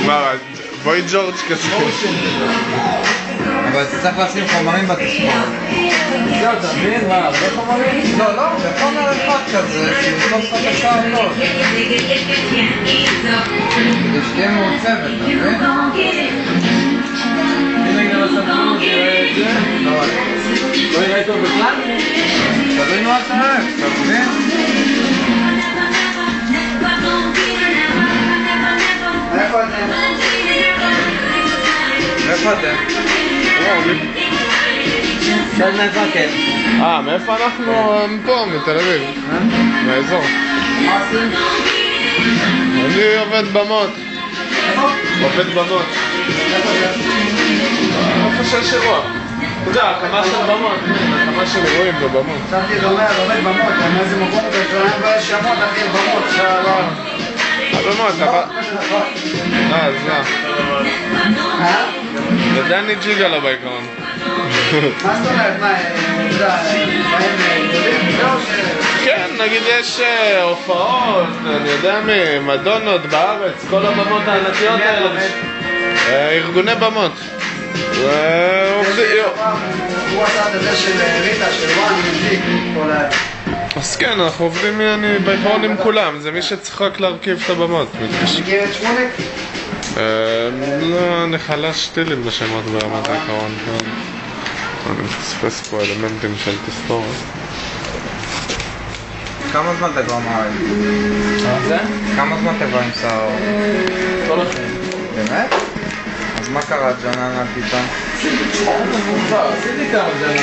מה, בואי ג'ורג' כזה. אבל צריך לשים חומרים בתספורת. זהו, אתה מבין? מה, הרבה חומרים? לא, לא, בחומר אחד כזה, שיוצא לך את השער טוב. כדי שתהיה מעוצבת, אתה מבין? אם נגיד על הסמכות, יראה את זה? לא יראה טוב בכלל? תבין מה אתה אוהב, אתה מבין? איפה אתם? איפה אתם? שאל מאיפה אתם? מאיפה אנחנו? פה, מתל אביב. מהאזור. אני עובד במות. עובד במות. איפה שיש אירוע. אתה יודע, הקמה של במות. הקמה של אירועים בבמות. חשבתי לומד במות, מאיזה מקום בירושלים ויש שמות, אחי, במות. הבמות, זה דני ג'יגה לא בעיקרון. מה זאת אומרת? מה, באים גדולים? כן, נגיד יש הופעות, אני יודע מדונות בארץ, כל הבמות הענקיות האלה. ארגוני במות. הוא עשה את זה של ריטה, של וואן, מזיק, כל ה... אז כן, אנחנו עובדים בעיקרון עם כולם, זה מי שצריך רק להרכיב את הבמות. מכיר את שמוניק? לא, אני חלש שטילים בשמות ברמת העיקרון. אני מפספס פה אלמנטים של תספורת. כמה זמן אתה כבר מעל? מה זה? כמה זמן אתה כבר עם שער? כל החיים. באמת? אז מה קרה ג'ננה פתאום? עשיתי כמה ג'ננה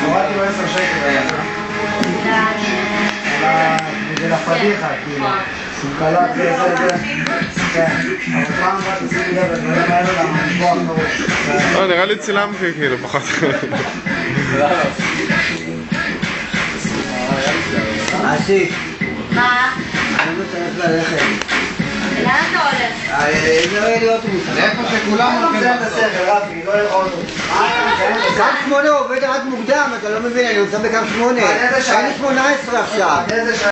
הורדתי לו 10 שקל זה לפדיחה, כאילו שהוא קלט זה כן, אבל פעם אחת עשיתי לב לדברים האלה למה נשבוע אחרות נראה לי צילמתי כאילו פחות. אשי מה? אני לא צריך ללכת לאן אתה הולך? לא יהיה לי אוטובוס איפה שכולם הולכים קו 8 עובד רק מוקדם, אתה לא מבין, אני עושה בקו 8 אני 18 עכשיו